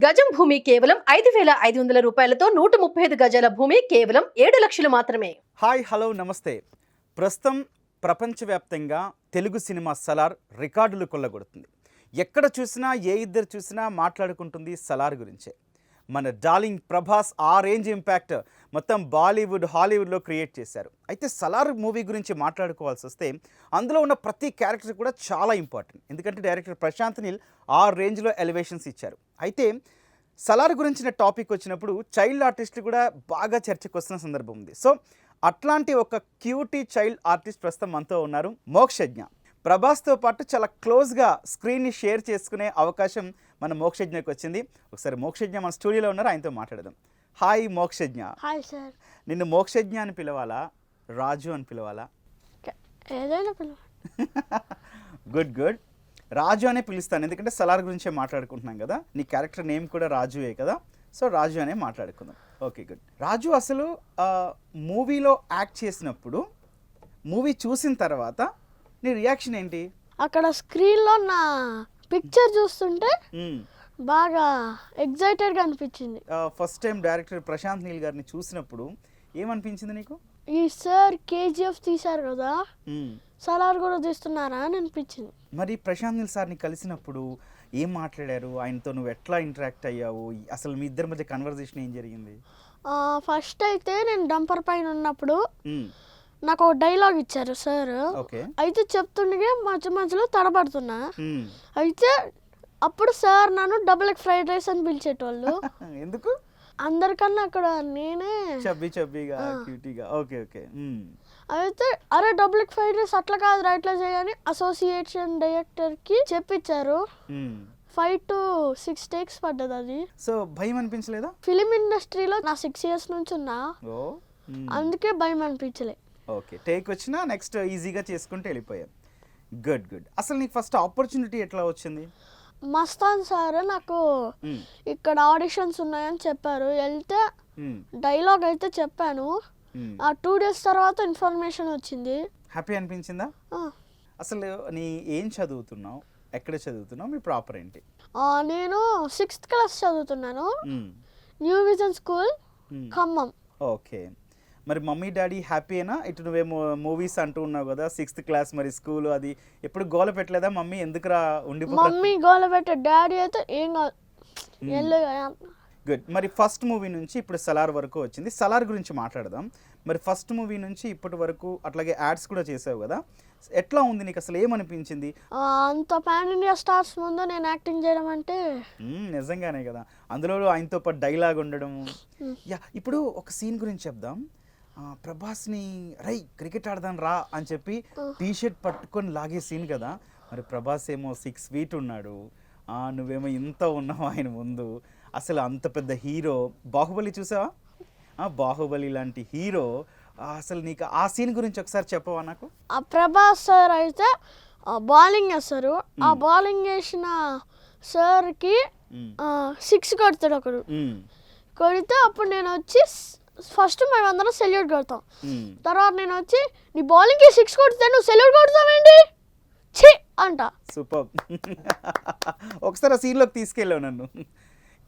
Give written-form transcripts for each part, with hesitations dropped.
గజం భూమి కేవలం 5,500 రూపాయలతో 135 గజాల భూమి కేవలం 7 లక్షలు మాత్రమే. హాయ్ హలో నమస్తే. ప్రస్తుతం ప్రపంచవ్యాప్తంగా తెలుగు సినిమా సలార్ రికార్డులు కొల్లగొడుతుంది. ఎక్కడ చూసినా ఏ ఇద్దరు చూసినా మాట్లాడుకుంటుంది సలార్ గురించే. మన డార్లింగ్ ప్రభాస్ ఆ రేంజ్ ఇంపాక్ట్ మొత్తం బాలీవుడ్ హాలీవుడ్లో క్రియేట్ చేశారు. అయితే సలార్ మూవీ గురించి మాట్లాడుకోవాల్సి వస్తే అందులో ఉన్న ప్రతి క్యారెక్టర్ కూడా చాలా ఇంపార్టెంట్. ఎందుకంటే డైరెక్టర్ ప్రశాంత్ నీల్ ఆ రేంజ్లో ఎలివేషన్స్ ఇచ్చారు. అయితే సలార్ గురించిన టాపిక్ వచ్చినప్పుడు చైల్డ్ ఆర్టిస్టులు కూడా బాగా చర్చకు వస్తున్న సందర్భం ఉంది. సో అట్లాంటి ఒక క్యూటీ చైల్డ్ ఆర్టిస్ట్ ప్రస్తుతం మనతో ఉన్నారు, మోక్షజ్ఞ. ప్రభాస్తో పాటు చాలా క్లోజ్గా స్క్రీన్ని షేర్ చేసుకునే అవకాశం మన మోక్షజ్ఞకు వచ్చింది. ఒకసారి మోక్షజ్ఞ మన స్టూడియోలో ఉన్నారు, ఆయనతో మాట్లాడదాం. హాయ్ మోక్షజ్ఞ. Hi sir. నిన్ను మోక్షజ్ఞ అని పిలవాలా, రాజు అని పిలవాలా? ఏదైనా గుడ్ గుడ్. రాజు అనే పిలుస్తాను, ఎందుకంటే సలార్ గురించే మాట్లాడుకుంటున్నాం కదా. నీ క్యారెక్టర్ నేమ్ కూడా రాజువే కదా, సో రాజు అనే మాట్లాడుకుందాం. Okay good. రాజు, అసలు మూవీలో యాక్ట్ చేసినప్పుడు మూవీ చూసిన తర్వాత నీ రియాక్షన్ ఏంటి? అక్కడ స్క్రీన్లో నా పిక్చర్ చూస్తుంటే బాగా ఎగ్జైటెడ్గా అనిపించింది. First time director Prashanth Neel గారిని చూసినప్పుడు ఏమనిపించింది నీకు? ఈ సార్ కేజీఎఫ్ తీశారు కదా, సలార్ కూడా తీస్తున్నారా అని అనిపించింది. మరి ప్రశాంత్ నీల్ సార్ని కలిసినప్పుడు ఏం మాట్లాడారు? ఆయనతో నువ్వు ఎట్లా ఇంటరాక్ట్ అయ్యావు? అసలు మీ ఇద్దరి మధ్య కన్వర్జేషన్ ఏం జరిగింది? ఫస్ట్ అయితే నేను డంపర్ పైన ఉన్నప్పుడు నాకు ఒక డైలాగ్ ఇచ్చారు సార్. అయితే చెప్తుండగా మధ్య మధ్యలో తడబడుతున్నా. అయితే అప్పుడు సార్ నన్ను డబుల్ ఎగ్ ఫ్రైడ్ రైస్ అని పిలిచేటోళ్ళు. ఎందుకు? అందరికన్నా అక్కడ నేనే చబ్బీగా క్యూటీగా. Okay okay. అయితే అరే డబుల్ ఎగ్ ఫ్రైడ్ రైస్ అట్లా కాదురా ఇట్లా చేయని అసోసియేషన్ డైరెక్టర్కి చెప్పించారు. 5 to 6 takes పడ్డది అది. సో భయం అనిపించలేదా? ఫిలిం ఇండస్ట్రీలో నా 6 years నుంచి ఉన్నా, అందుకే భయం అనిపించలే. ఓకే, టేక్ వచ్చినా నెక్స్ట్ ఈజీగా చేసుకుంటూ వెళ్ళిపోయాను. Good good. అసలు నీకు ఫస్ట్ ఆపర్చునిటీ ఎట్లా వచ్చింది? మస్తాన్ సార్ నాకు ఇక్కడ ఆడిషన్స్ ఉన్నాయని చెప్పారు. వెళ్తే డైలాగ్ అయితే చెప్పాను. ఆ 2 days తర్వాత ఇన్ఫర్మేషన్ వచ్చింది. హ్యాపీ అనిపించిందా? అసలు నీ ఏం చదువుతున్నావు, ఎక్కడ చదువుతున్నావు, మీ ప్రాపర్ ఏంటి? నేను 6th class చదువుతున్నాను, new vision school, Khammam. Okay. మరి మమ్మీ డాడీ హ్యాపీయేనా? ఇటు నువ్వేమో మూవీస్ అంటూ ఉన్నావు కదా, 6th class, మరి స్కూల్ అది ఎప్పుడు గోల పెట్టలేదా మమ్మీ? ఎందుకురా ఉండిపో? మమ్మీ గోల పెట్టే, డాడీ అయితే ఏం కాదు. గుడ్. మరి ఫస్ట్ మూవీ నుంచి ఇప్పుడు సలార్ వరకు వచ్చింది. సలార్ గురించి మాట్లాడదాం. మరి ఫస్ట్ మూవీ నుంచి ఇప్పటి వరకు అట్లాగే యాడ్స్ కూడా చేసావు కదా, ఎట్లా ఉంది నీకు? అసలు ఏమనిపించింది? అంత పాన్ ఇండియా స్టార్స్ ముందు నేను యాక్టింగ్ చేయడం అంటే నిజంగానే కదా, అందులో ఆయనతో పాటు డైలాగ్ ఉండడం. యా, ఇప్పుడు ఒక సీన్ గురించి చెప్దాం. ప్రభాస్ని రై క్రికెట్ ఆడదాం రా అని చెప్పి టీషర్ట్ పట్టుకొని లాగే సీన్ కదా. మరి ప్రభాస్ ఏమో 6 feet ఉన్నాడు, నువ్వేమో ఇంత ఉన్నావు ఆయన ముందు. అసలు అంత పెద్ద హీరో, బాహుబలి చూసావా? బాహుబలి లాంటి హీరో, అసలు నీకు ఆ సీన్ గురించి ఒకసారి చెప్పవా నాకు? ఆ ప్రభాస్ సార్ అయితే బౌలింగ్ వేస్తారు. ఆ బౌలింగ్ వేసిన సార్కి 6 కొడతాడు ఒకడు. కొడితే అప్పుడు నేను వచ్చి ఫస్ట్ మేమందరం సెల్యూట్ కొడతాం. తర్వాత నేను వచ్చి నీ బౌలింగ్కి 6 కొడితే నువ్వు సెల్యూట్ కొడతావేంటి ఛీ అంట. సూపర్. ఒకసారి ఆ సీన్లోకి తీసుకెళ్ళావు నన్ను.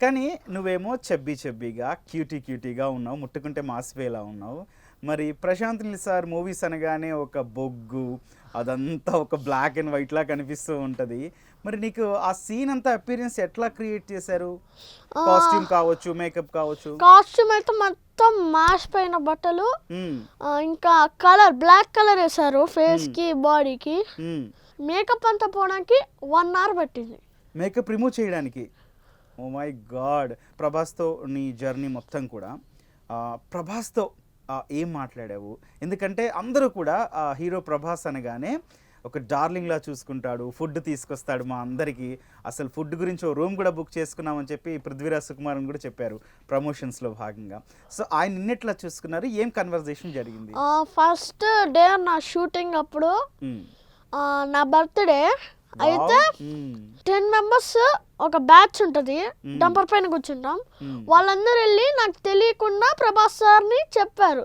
కానీ నువ్వేమో చబ్బీగా క్యూటీగా ఉన్నావు, ముట్టుకుంటే మాసిపోయేలా ఉన్నావు. మరి ప్రశాంత్ నీల్ సార్ మూవీస్ అనగానే ఒక బొగ్గు, అదంతా ఒక బ్లాక్ అండ్ వైట్ లా కనిపిస్తూ ఉంటుంది. మరి నీకు ఆ సీన్ అంతా అపీరియన్స్ ఎట్లా క్రియేట్ చేశారు? కాస్ట్యూమ్ కావచ్చు, మేకప్ కావచ్చు. కాస్ట్యూమ్ అయితే మొత్తం మాసిపోయిన బట్టలు, ఇంకా కలర్ బ్లాక్ కలర్ వేసారు ఫేస్ కి బాడీకి. మేకప్ అంతా పోవడానికి 1 hour పట్టింది. మేకప్ రిమూవ్ చేయడానికి? Oh my God. ప్రభాస్తో నీ జర్నీ మొత్తం కూడా, ప్రభాస్తో ఏం మాట్లాడావు? ఎందుకంటే అందరూ కూడా హీరో ప్రభాస్ అనగానే ఒక డార్లింగ్లా చూసుకుంటాడు, ఫుడ్ తీసుకొస్తాడు మా అందరికీ. అసలు ఫుడ్ గురించి ఓ రూమ్ కూడా బుక్ చేసుకున్నామని చెప్పి పృథ్వీరాజ్ సుకుమార్ అని కూడా చెప్పారు ప్రమోషన్స్లో భాగంగా. సో ఆయన నిన్నెట్లా చూసుకున్నారు? ఏం కన్వర్జేషన్ జరిగింది? ఫస్ట్ డే నా షూటింగ్ అప్పుడు నా బర్త్డే అయితే 10 members ఒక బ్యాచ్ ఉంటుంది, డంపర్ పైన కూర్చుంటాం. వాళ్ళందరూ వెళ్ళి నాకు తెలియకుండా ప్రభాస్ సార్ని చెప్పారు.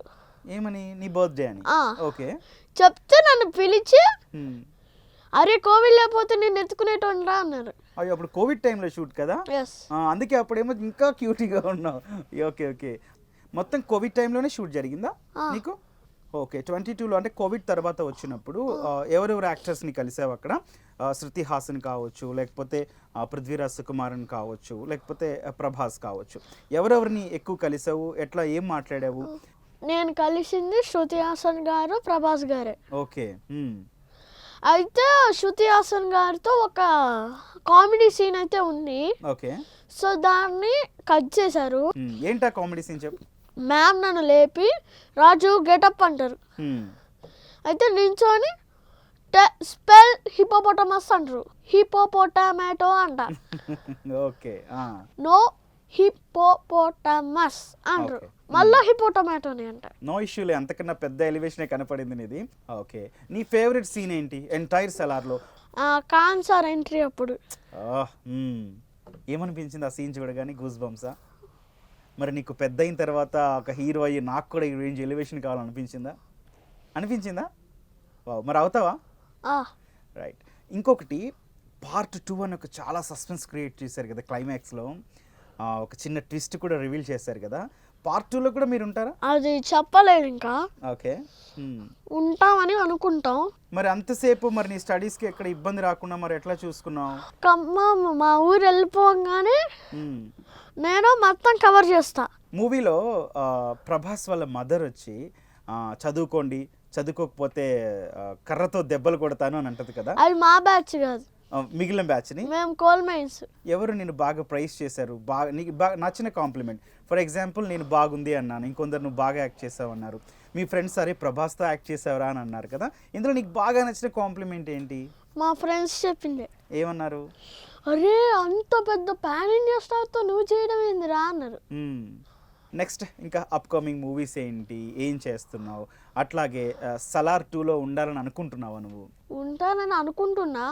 ఏమని? నీ బర్త్డే అని. ఓకే. చెప్తే నన్ను పిలిచి అరే కోవిడ్ లేకపోతే నేను ఎత్తుకునేటోనరా అన్నారు. అయ్యో అప్పుడు కోవిడ్ టైంలో షూట్ కదా, ఎస్. అందుకే అప్పుడేమో ఇంకా క్యూటీగా ఉన్నావు. ఓకే ఓకే, మొత్తం కోవిడ్ టైంలోనే షూట్ జరిగిందా నీకు? ఓకే, 22లో అంటే కోవిడ్ తర్వాత వచ్చినప్పుడు ఎవరెవరు యాక్టర్స్ని కలిసావు అక్కడ? శృతి హాసన్ కావచ్చు, లేకపోతే పృథ్వీరాజ్ సుకుమారన్ కావచ్చు, లేకపోతే ప్రభాస్ కావచ్చు, ఎవరెవరిని ఎక్కువ కలిసావు? ఎట్లా ఏం మాట్లాడావు? నేను కలిసింది శృతి హాసన్ గారు, ప్రభాస్ గారే. ఓకే. అయితే శృతి హాసన్ గారితో ఒక కామెడీ సీన్ అయితే ఉంది. ఓకే. సో దాన్ని కట్ చేశారు. ఏంటా కామెడీ సీన్ చెప్పు. మ్యామ్ నన్ను లేపి రాజు గెటప్ అంటారు. అయితే నించొని స్పెల్ హిపోపోటమస్ అంటారు. హిపోపోటామాటో అంట. ఓకే. నో హిపోపోటమస్ అంటారు. మళ్ళీ హిపోటమాటోని అంట. నో ఇష్యూలే, అంతకన్నా పెద్ద ఎలివేషనే కనపడింది నీది. ఓకే, నీ ఫేవరెట్ సీన్ ఏంటి ఎంటైర్ సలార్లో? ఖాన్ సార్ ఎంట్రీ అప్పుడు. ఏమనిపించింది ఆ సీన్ చూడగానే? గూస్ బంప్సా? మరి నీకు పెద్ద అయిన తర్వాత ఒక హీరో అయ్యి నాకు కూడా ఈ రేంజ్ ఎలివేషన్ కావాలనిపించిందా? అనిపించిందా? మరి అవుతావా? రైట్. ఇంకొకటి పార్ట్ 2 అని ఒక చాలా సస్పెన్స్ క్రియేట్ చేశారు కదా క్లైమాక్స్లో, ఒక చిన్న ట్విస్ట్ కూడా రివీల్ చేశారు కదా. పార్ట్ 2లో కూడా మీరు ఉంటారా? అది చెప్పలేదు ఇంకా. ఓకే. ఉంటామని అనుకుంటాం. మరి అంతసేపు మరి నీ స్టడీస్కి ఎక్కడ ఇబ్బంది రాకుండా మరి ఎట్లా చూసుకున్నావు? మా ఊరు వెళ్ళిపోగానే నేను మొత్తం కవర్ చేస్తా. మూవీలో ప్రభాస్ వాళ్ళ మదర్ వచ్చి చదువుకోండి, చదువుకోకపోతే కర్రతో దెబ్బలు కొడతాను అని అంటది కదా. అది మా బ్యాచ్ కాదు, మిగిలిన బ్యాచ్ని. మేము కోల్ మైన్స్. ఎవరు నేను బాగా ప్రైజ్ చేశారు, బాగా నీకు బాగా నచ్చిన కాంప్లిమెంట్? ఫర్ ఎగ్జాంపుల్ నేను బాగుంది అన్నాను, ఇంకొందరు నువ్వు బాగా యాక్ట్ చేసావు అన్నారు, మీ ఫ్రెండ్స్ అరే ప్రభాస్తో యాక్ట్ చేసావురా అని అన్నారు కదా. ఇందులో నీకు బాగా నచ్చిన కాంప్లిమెంట్ ఏంటి? మా ఫ్రెండ్స్ చెప్పింది. ఏమన్నారు? అరే అంత పెద్ద పాన్ ఇండియా స్టార్తో నువ్వు చేయడం ఏందిరా అన్నారు. నెక్స్ట్ ఇంకా అప్కమింగ్ మూవీస్ ఏంటి, ఏం చేస్తున్నావు? అట్లాగే సలార్ 2లో ఉండాలని అనుకుంటున్నావా నువ్వు? ఉంటానని అనుకుంటున్నా,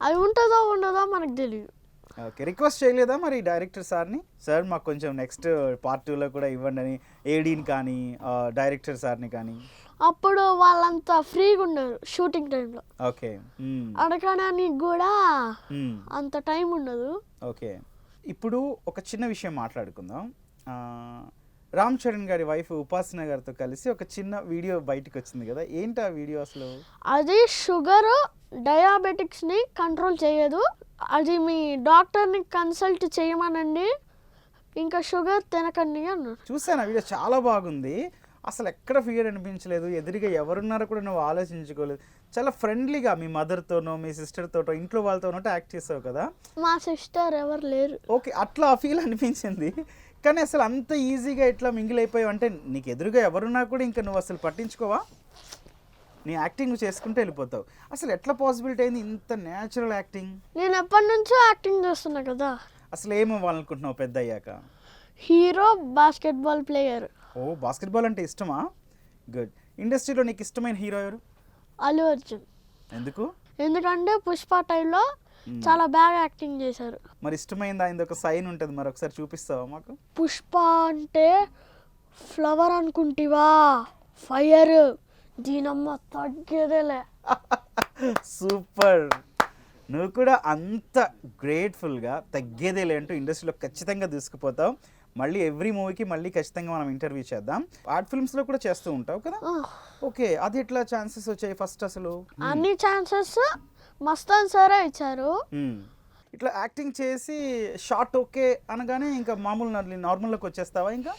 అది ఉంటుందో ఉండదో మనకు తెలియదు. ఓకే, రిక్వెస్ట్ చేయలేదా మరి డైరెక్టర్ సార్ని? సార్ మాకు కొంచెం నెక్స్ట్ పార్ట్ 2లో కూడా ఇవ్వండి అని ఏడీని కానీ డైరెక్టర్ సార్ని కానీ? అప్పుడు వాళ్ళంతా ఫ్రీగా ఉండరు షూటింగ్ టైంలో. ఓకే. అడగడానికి కూడా అంత టైం ఉండదు. ఓకే, ఇప్పుడు ఒక చిన్న విషయం మాట్లాడుకుందాం. రామ్ చరణ్ గారి వైఫ్ ఉపాసన గారితో కలిసి ఒక చిన్న వీడియో బయటకు వచ్చింది కదా, ఏంటి ఆ వీడియో అసలు? అది షుగర్ డయాబెటిక్స్ని కంట్రోల్ చేయదు, అది మీ డాక్టర్ని కన్సల్ట్ చేయమనండి, ఇంకా షుగర్ తినకండి అన్నారు. చూసాను ఆ వీడియో, చాలా బాగుంది. అసలు ఎక్కడ ఫియర్ అనిపించలేదు, ఎదురుగా ఎవరున్నారో కూడా నువ్వు ఆలోచించుకోలేదు. చాలా ఫ్రెండ్లీగా మీ మదర్తోనో మీ సిస్టర్తోనో ఇంట్లో వాళ్ళతోనో యాక్ట్ చేసావు కదా. మా సిస్టర్ ఎవరు లేరు. ఓకే, అట్లా ఆ ఫీల్ అనిపించింది. కానీ అసలు అంత ఈజీగా ఇట్లా మింగిల్ అయిపోయావు అంటే నీకు ఎదురుగా ఎవరున్నా కూడా ఇంకా నువ్వు అసలు పట్టించుకోవా? నీ యాక్టింగ్ చేసుకుంటూ వెళ్ళిపోతావు. అసలు ఎట్లా పాసిబిలిటీ అయింది ఇంత న్యాచురల్ యాక్టింగ్? నేను ఎప్పటి నుంచో యాక్టింగ్ చేస్తున్నా కదా. అసలు ఏమవ్వాలనుకుంటున్నావు పెద్ద అయ్యాక? Hero, basketball player. Oh, basketball అంటే ఇష్టమా? గుడ్. ఇండస్ట్రీలో నీకు ఇష్టమైన హీరో ఎవరు? అల్లు అర్జున్. ఎందుకు? ఎందుకంటే పుష్ప టైంలో చాలా బాగా యాక్టింగ్ చేశారు. మరి ఇష్టమైంది ఆయన ఒక సైన్ ఉంటుంది, మరి ఒకసారి చూపిస్తావా మాకు? పుష్ప అంటే ఫ్లవర్ అనుకుంటివా, ఫైర్, దీనమ్మ తగ్గేదేలే. సూపర్, నువ్వు కూడా అంత గ్రేట్ఫుల్గా తగ్గేదేలే అంటూ ఇండస్ట్రీలో ఖచ్చితంగా దూసుకుపోతావు. మళ్ళీ ఎవ్రీ మూవీకి మళ్ళీ ఖచ్చితంగా మనం ఇంటర్వ్యూ చేద్దాం. ఆర్ట్ ఫిల్మ్స్లో కూడా చేస్తూ ఉంటావు కదా. ఓకే, అది ఎట్లా ఛాన్సెస్ వచ్చాయి ఫస్ట్ అసలు? అన్ని ఛాన్సెస్ మస్తాన్ సారే ఇచ్చారు. ఇట్లా యాక్టింగ్ చేసి షార్ట్ ఓకే అనగానే ఇంకా మామూలు నార్మల్లోకి వచ్చేస్తావా ఇంకా?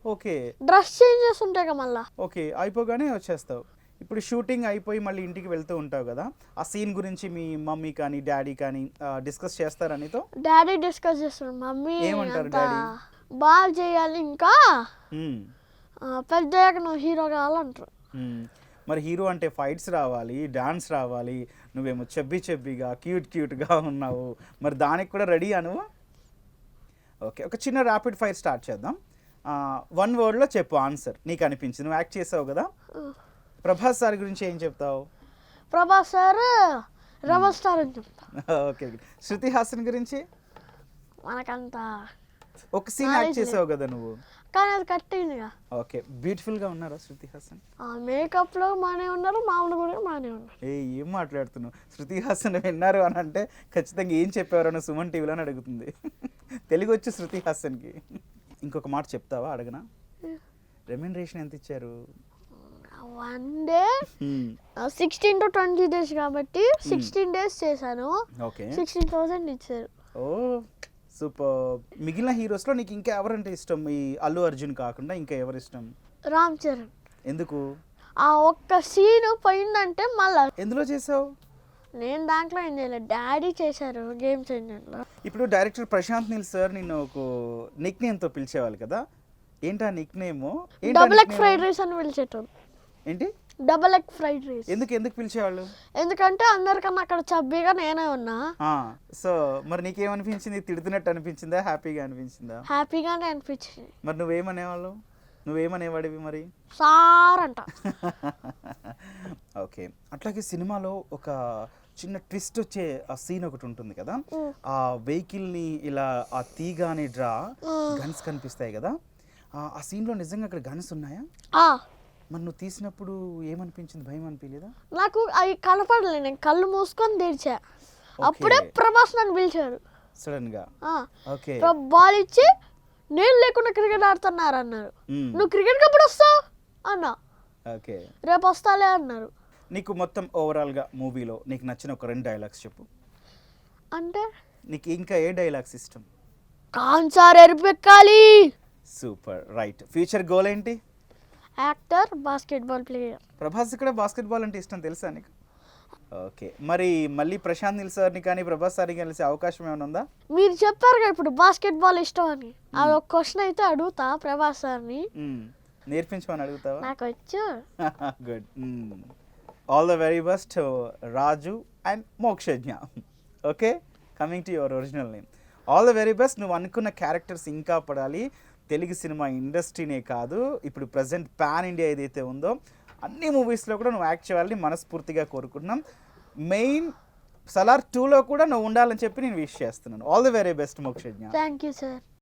ఓకే, డ్రెస్ చేంజ్ చేస్తుంటాయి కదా మళ్ళా. ఓకే, అయిపోగానే వచ్చేస్తావు. ఇప్పుడు షూటింగ్ అయిపోయి మళ్ళీ ఇంటికి వెళ్తూ ఉంటావు కదా, ఆ సీన్ గురించి మీ మమ్మీ కానీ డాడీ కానీ డిస్కస్ చేస్తారా నీతో? డాడీ డిస్కస్ చేస్తారు, మమ్మీ ఏమంటారు డాడీ? బాగా చేయాలి, ఇంకా పెద్దయ్యాక నువ్వు హీరో కావాలంటారు. మరి హీరో అంటే ఫైట్స్ రావాలి, డాన్స్ రావాలి, నువ్వేమో చెబ్బిగా క్యూట్గా ఉన్నావు, మరి దానికి కూడా రెడీ అనువు? ఓకే, ఒక చిన్న ర్యాపిడ్ ఫైర్ స్టార్ట్ చేద్దాం. 1 wordలో చెప్పు ఆన్సర్, నీకు అనిపించింది. నువ్వు యాక్ట్ చేసావు కదా, ప్రభాస్ సార్ గురించి ఏం చెప్తావు? ప్రభాస్ సార్ రెబల్ స్టార్ అని చెప్తా. ఓకే, శృతి హాసన్ గురించి? మనకంత ఒక సీన్ యాక్ట్ చేసావు కదా నువ్వు. కానీ అది కట్టిందిగా. ఓకే, బ్యూటిఫుల్గా ఉన్నారా శృతి హాసన్? మేకప్లో బాగానే ఉన్నారు, మామూలు కూడా బాగానే ఉన్నారు. ఏం మాట్లాడుతున్నావు? శృతి హాసన్ విన్నారు అని అంటే ఖచ్చితంగా ఏం చెప్పేవారని సుమన్ టీవీలో అని అడుగుతుంది. తెలుగు వచ్చి శృతి హాసన్కి. ఇంకొక మాట చెప్తావా అడగనా? రెమ్యునరేషన్ ఎంత ఇచ్చారు? 1 డే 16 to 20 days కాబట్టి 16 days చేశాను. ఓకే, 16,000 ఇచ్చారు. ఓ సూపర్. మిగిలిన హీరోస్లో నీకు ఇంకా ఎవరంటే ఇష్టం? ఈ అల్లు అర్జున్ కాకుండా ఇంకా ఎవరు ఇష్టం? రామ్ చరణ్. ఎందుకు? ఆ ఒక్క సీన్ పోయిందంటే మళ్ళా. ఎందులో చేసావు? నేను దాంట్లో ఏం చేయలేదు, డాడీ చేశారు గేమ్ చేంజర్లో. ఇప్పుడు డైరెక్టర్ ప్రశాంత్ నీల్ సార్ నిన్ను ఒక నిక్ నేమ్తో పిలిచేవాళ్ళు కదా, ఏంటా Nick name? Double egg fried rice అని పిలిచేటోళ్ళు. ఏంటి డబుల్ ఎగ్ ఫ్రైడ్ రైస్? ఎందుకు పిలిచేవాళ్ళు? ఎందుకంటే అందరికన్నా అక్కడ చబ్బీగా నేనే ఉన్నా. సో మరి నీకేమనిపించింది? తిడుతున్నట్టు అనిపించిందా, హ్యాపీగా అనిపించిందా? హ్యాపీగానే అనిపించింది. మరి నువ్వేమనేవాళ్ళు? నువ్వేమనేవాడివి మరి? సార్ అంట. ఓకే, అట్లాగే సినిమాలో ఒక చిన్న ట్విస్ట్ వచ్చే ఆ సీన్ ఒకటి ఉంటుంది కదా, ఆ వెహికల్ని ఇలా ఆ తీగాని గన్స్ కనిపిస్తాయి కదా, ఆ సీన్లో నిజంగా అక్కడ గన్స్ ఉన్నాయా? మరి నువ్వు తీసినప్పుడు ఏమనిపించింది? భయం అనిపించలేదా? నాకు అవి కనపడలే, నేను కళ్ళు మూసుకొని తెరిచా. అప్పుడే ప్రభాస్ నన్ను పిలిచారు సడన్ గా. ఓకే, బాల్ ఇచ్చి నేను లేకుండా క్రికెట్ ఆడుతున్నారు అన్నారు. నువ్వు క్రికెట్కి ఎప్పుడు వస్తావు అన్నా. ఓకే, రేపు వస్తాలే అన్నారు. నీకు మొత్తం ఓవరాల్గా మూవీలో నీకు నచ్చిన ఒక 2 డైలాగ్స్ చెప్పు. అంటే నీకు ఇంకా ఏ డైలాగ్స్ ఇష్టం? కాన్సార్ ఎరిపెక్కాలి. Super, right. ఫ్యూచర్ గోల్ ఏంటి? Actor, basketball player. ప్రభాస్ కూడా బాస్కెట్బాల్ అంటే ఇష్టం తెలుసా నీకు? ఓకే, మరి మళ్ళీ ప్రశాంత్ నీల్ సార్ని కానీ ప్రభాస్ సార్ని కలిసే అవకాశం ఏమైనా ఉందా? మీరు చెప్పారుగా ఇప్పుడు బాస్కెట్బాల్ ఇష్టం అని, అది ఒక క్వశ్చన్ అయితే అడుగుతా ప్రభాస్ సార్ని. నేర్పించమని అడుగుతావా? నాకు వచ్చు. Good. All the very best Raju and Mokshagna. Okay, coming to your original name. All the very best. నువ్వు అనుకున్న క్యారెక్టర్స్ ఇంకా పడాలి. తెలుగు సినిమా ఇండస్ట్రీనే కాదు, ఇప్పుడు ప్రజెంట్ పాన్ ఇండియా ఏదైతే ఉందో అన్ని మూవీస్లో కూడా నువ్వు యాక్ట్ చేయాలని మనస్ఫూర్తిగా కోరుకుంటున్నాం. మెయిన్ సలార్ 2లో కూడా నువ్వు ఉండాలని చెప్పి నేను విష్ చేస్తున్నాను. All the very best Mokshagna. Thank you sir.